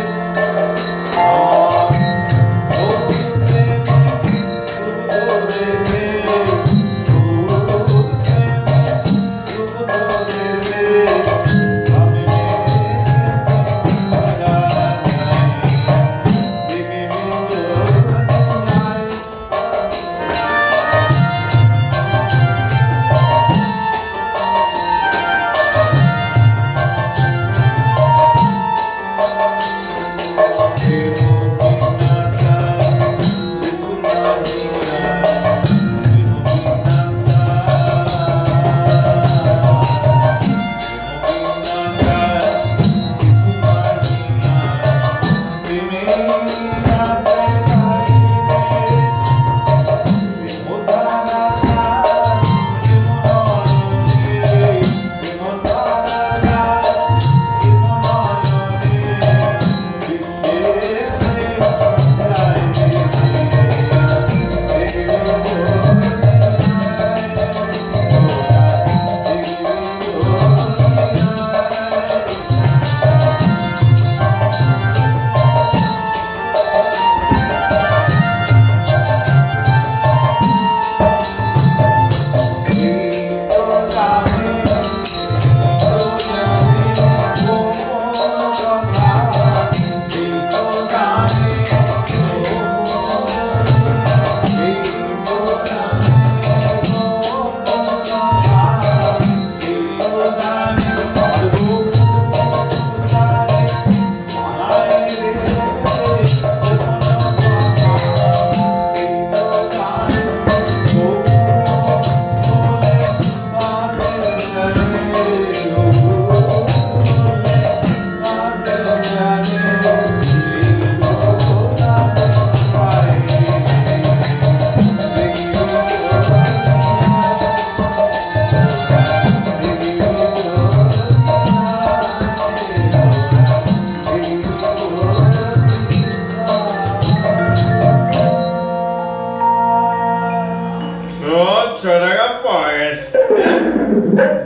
টাকা পাওয়া গেছে।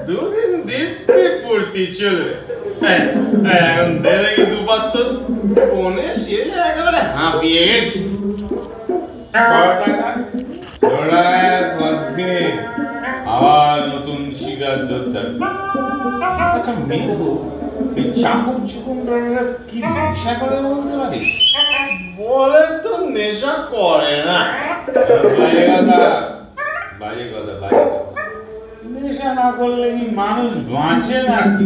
দুদিন দিব্যি ফুর্তি চলবে। এখন দে দেখি দুপাত্র। ফোনে সেরে একেবারে হাঁপিয়ে গেছি। আবার নতুন শিকার ধরতে হবে। আচ্ছা মেঘু, এই চাকুম চুকুম কি নেশা করে বলতে পারিস? বলে তো নেশা করে না। বাজে কথা, বাজে কথা, বাজে কথা। নেশা না করলে কি মানুষ বাঁচে নাকি?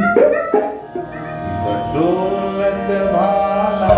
দৌলতে ভালা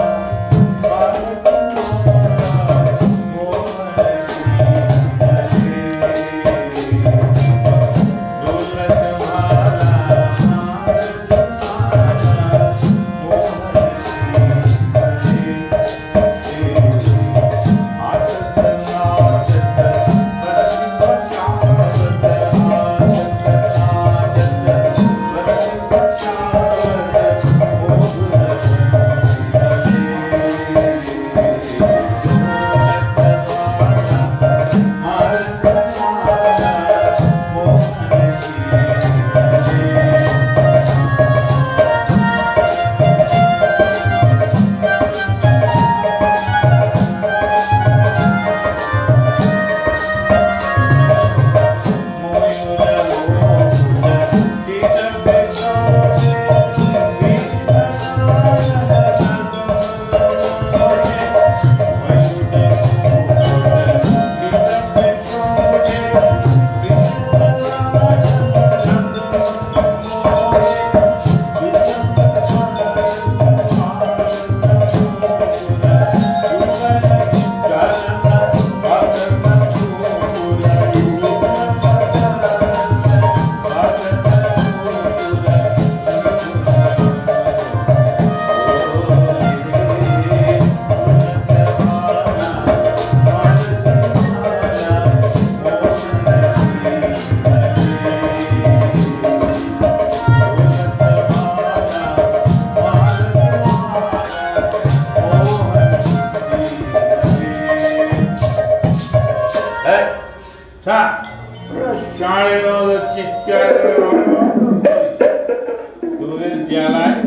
তোদের জ্বালায়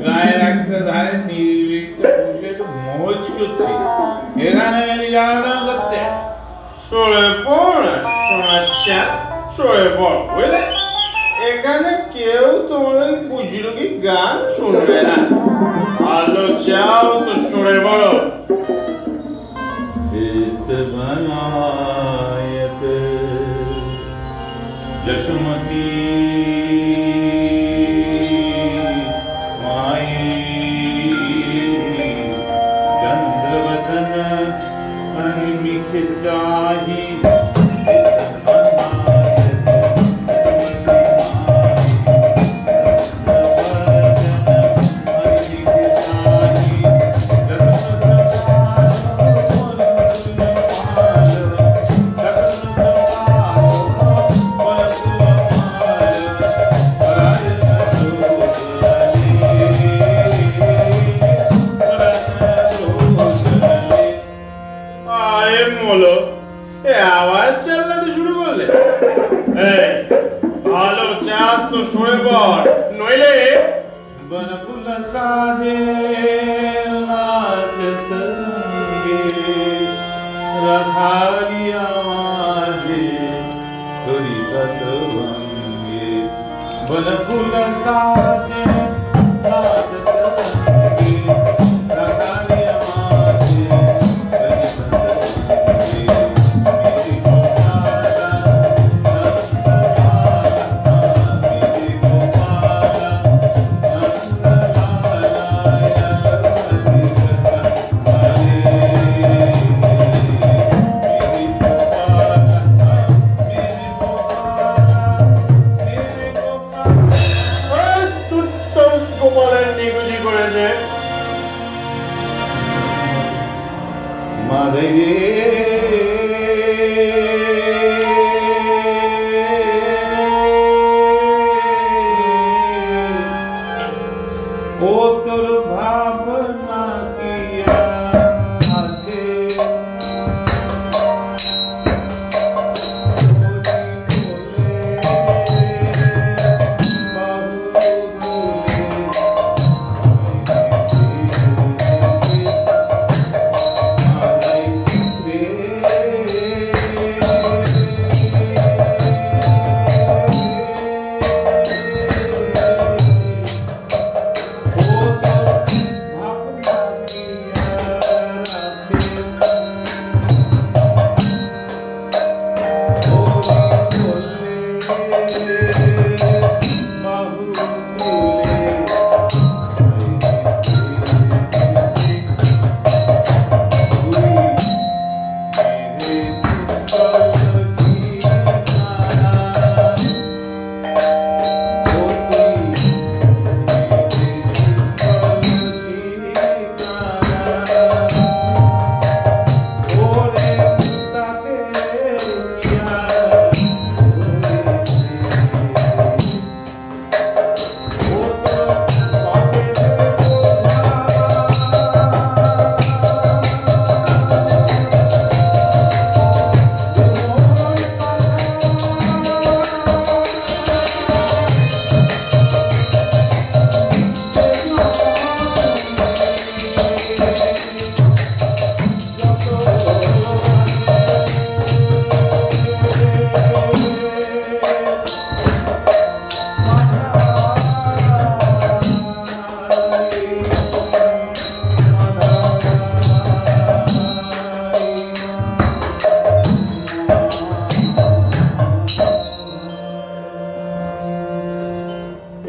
গায়ে রাখতে ধারে নির্বিঘ্ন বসে একটু মৌজ করছি। এখানে গেলি জ্বালানো করতে সরে পড় শোনাচ্ছা, সরে পড় বুঝলে। এখানে কেউ তোমার ওই বুজরুগি গান শুনবে না। ভালো চাও তো সরে পড়ো। जशुमती माई चंद्रवदन अनिमिष चाही আবার চাল্লাতে শুরু করলে। ভালো চাস তো সরে পড়, নইলে बनपुल साधे नाचत रंगे रथालिया माझे करी कतवंगे बनपुल साधे नाचत रंगे रथालिया माझे करी कतवंगे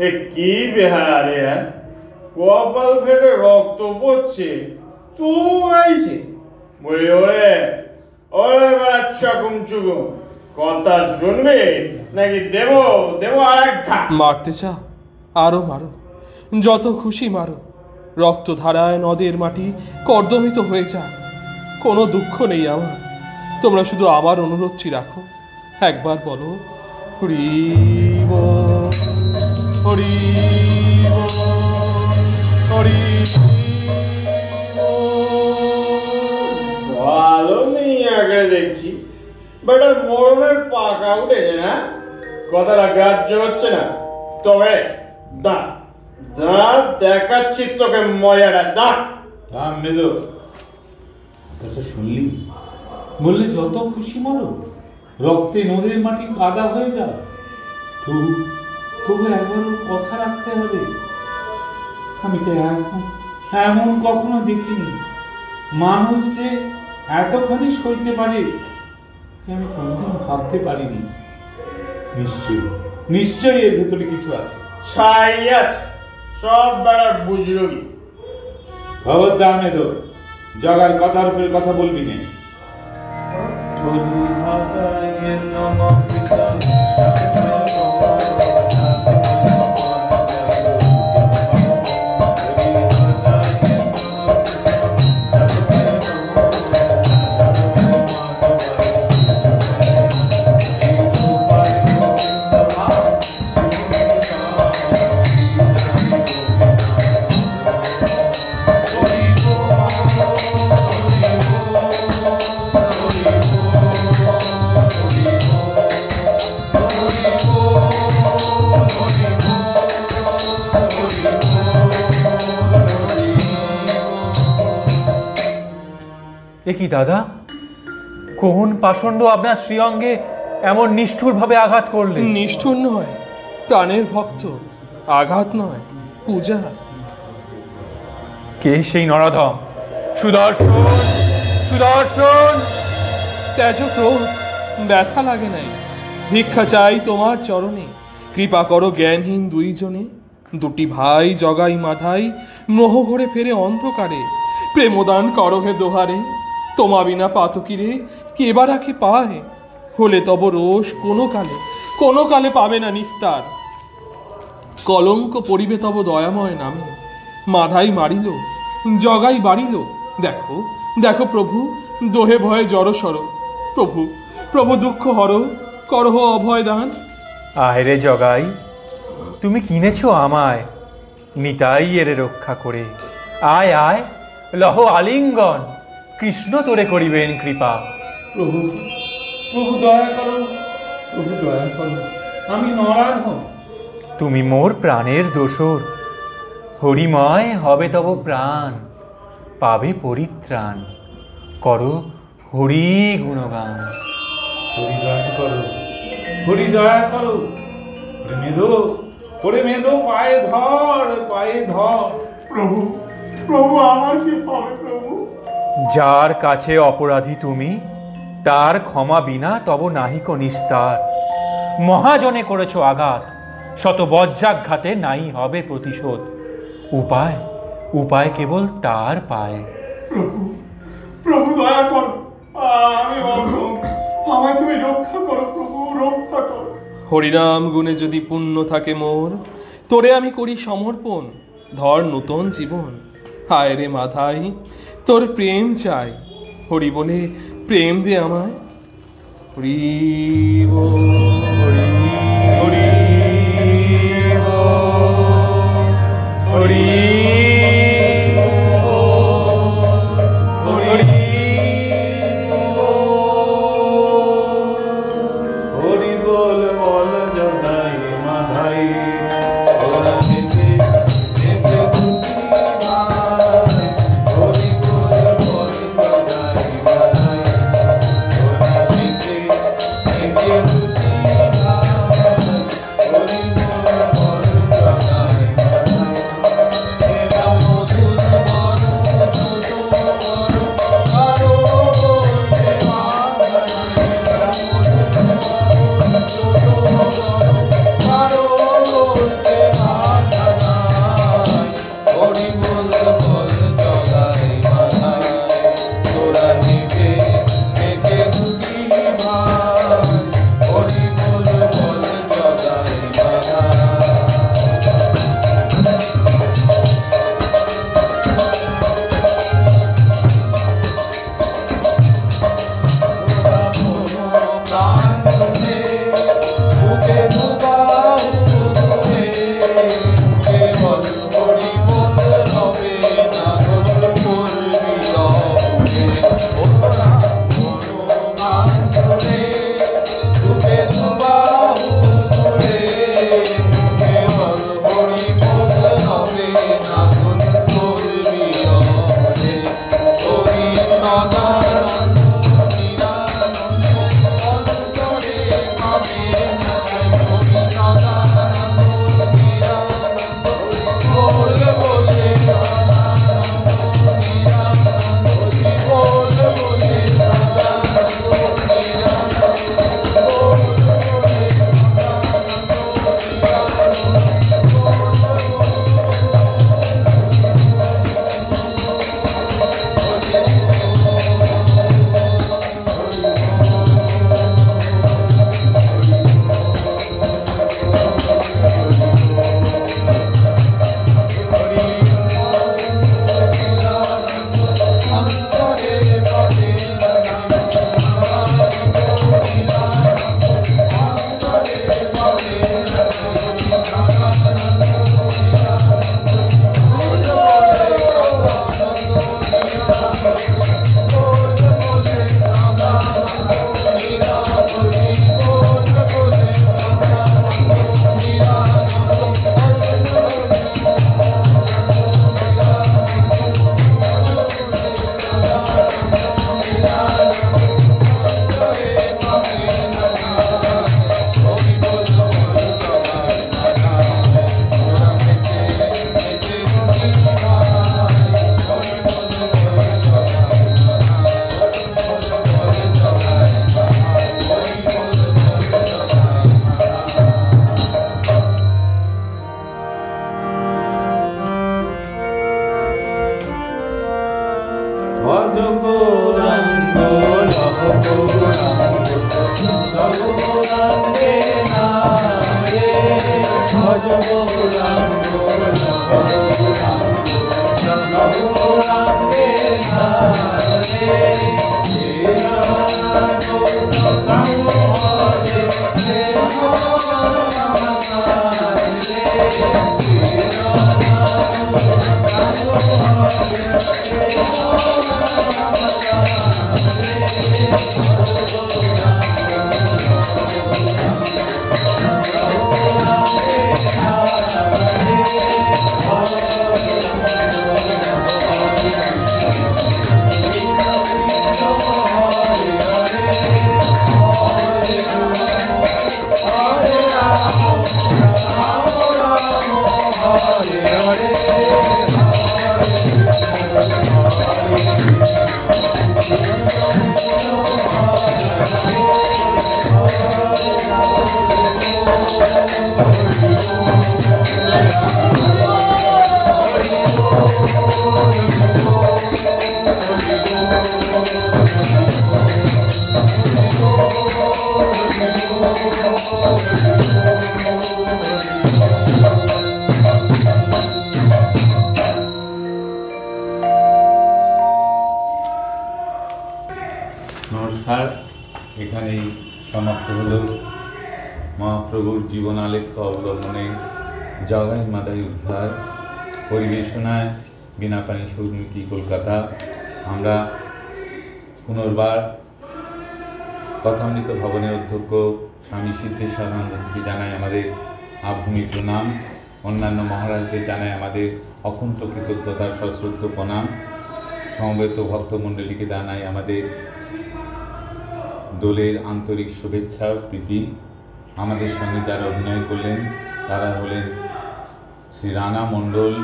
এ কি বেহায়া রে, কপাল ফেটে রক্ত পড়ছে তবু গাইছে। বলি ওরে ওরে বেড়া চাকুম চুকুম, কথা শুনবে নাকি দেবো দেবো আর এক ঘা? মারতে চাও? আরো মারো, যত খুশি মারো। রক্ত ধারায় নদের মাটি কর্দমিত হয়ে যাক, কোনো দুঃখ নেই আমার। তোমরা শুধু আমার অনুরোধটি রাখো, একবার বলো হরি বল, হরি বল, হরি বল। ভালো নেই আগে দেখছি, বেটার মরণের পাকা উঠেছে না, কথাটা গ্রাহ্য হচ্ছে না। তবে দা দা দেখাচ্ছি তোকে মজাটা, দা। থাম মেদো, কথা শুনলি? বললে যত খুশি মারো, রক্তে নদীর মাটি কাদা হয়ে যাও। তবু একবার কথা রাখতে হবে। আমি তো এমন কখনো দেখিনি। মানুষ যে এতখানি সইতে পারে আমি কোনদিন ভাবতে পারিনি। নিশ্চয়ই এর ভেতরে কিছু আছে। ছাই আছে, সব বেড়ার বুঝলো কি? খবরদার মেদো, জগার কথার উপরে কথা বলবি না। এ কি দাদা, কোন পাষণ্ড আপনার শ্রীঅঙ্গে এমন নিষ্ঠুরভাবে আঘাত করলেন? নিষ্ঠুর নয়, প্রাণের ভক্ত। আঘাত নয়, পূজা। কে সেই নরাধম? সুদর্শন, সুদর্শন! ত্যাজ ক্রোধ, ব্যথা লাগে নাই। ভিক্ষা চাই তোমার চরণে, কৃপা করো জ্ঞানহীন দুইজনে। দুটি ভাই জগাই মাথায়, মোহ ঘরে ফেরে অন্ধকারে। প্রেমদান করো হে দোহারে, তোমা বিনা পাতকিরে কে বা রাখে পায়। হলে তব রোষ কোনো কালে পাবে না নিস্তার। কলঙ্ক পড়িবে তব দয়াময় নামে। মাধাই মারিল, জগাই বাড়িল। দেখো দেখো প্রভু, দোহে ভয়ে জড়সর। প্রভু দুঃখ হর, করহ অভয় দান। আয় রে জগাই, তুমি কিনেছো আমায়, নিতাই এরে রক্ষা করে। আয় আয়, লহ আলিঙ্গন, কৃষ্ণ তোরে করিবেন কৃপা। প্রভু প্রভু দয়া করো, প্রভু দয়া করো, আমি নরাধম। তুমি মোর প্রাণের দোসর, হরিময় হবে তব প্রাণ, পাবে পরিত্রাণ। করো হরি গুণগান। হরি দয়া করো, হরি দয়া করো। ওরে মেদো পায়ে ধর, পায়ে ধর। প্রভু আমার কি পাবে প্রভু? যার কাছে অপরাধী তুমি, তার ক্ষমা বিনা তব নাহিক নিস্তার। মহাজনে করেছ আঘাত, শত বজ্রাঘাতে নাই হবে প্রতিশোধ। উপায় কেবল তার পায়। প্রভু দয়া করো, আমি অন্ধ, আমায় তুমি রক্ষা করো প্রভু, রক্ষা করো। হরিনাম গুণে যদি পুণ্য থাকে মোর, তোরে আমি করি সমর্পণ। ধর নূতন জীবন। হায় রে মাধাই, তোর প্রেম চাই। হরি বলে প্রেম দে আমায়। হরি বল, হরি হরি বল, হরি Thank you. নমস্কার, এখানেই সমাপ্ত হলো মহাপ্রভুর জীবনালেখ্য অবলম্বনে জগাই মাদাই উদ্ধার। পরিবেশনায় বীণাপাণি সৌমিকি, কলকাতা। আমরা পুনর্বার কথামৃত ভবনের অধ্যক্ষ স্বামী সিদ্ধেশ্বরানন্দজিকে জানাই আমাদের আভূমি প্রণাম। অন্যান্য মহারাজদের জানাই আমাদের অকুণ্ঠ কৃতজ্ঞতা, সশ্রদ্ধ প্রণাম। সমবেত ভক্তমণ্ডলীকে জানাই আমাদের দোলের আন্তরিক শুভেচ্ছা, প্রীতি। আমাদের সঙ্গে যারা অভিনয় করলেন তারা হলেন শ্রী রানা মণ্ডল,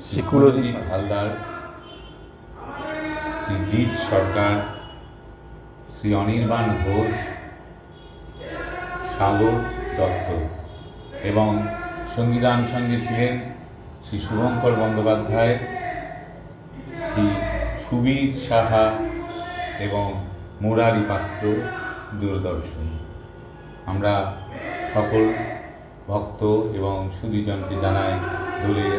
শ্রী কুলদীপ হালদার, শ্রী জিৎ সরকার, শ্রী অনির্বাণ ঘোষ, সাগর দত্ত এবং সঙ্গীতান সঙ্গে ছিলেন শ্রী শুভঙ্কর বন্দ্যোপাধ্যায়, শ্রী সুবীর সাহা এবং মুরারি পাত্র, দূরদর্শন। আমরা সকল ভক্ত এবং সুধীজনকে জানাই দোলের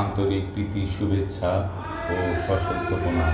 আন্তরিক প্রীতি, শুভেচ্ছা ও সশ্রদ্ধ প্রণাম।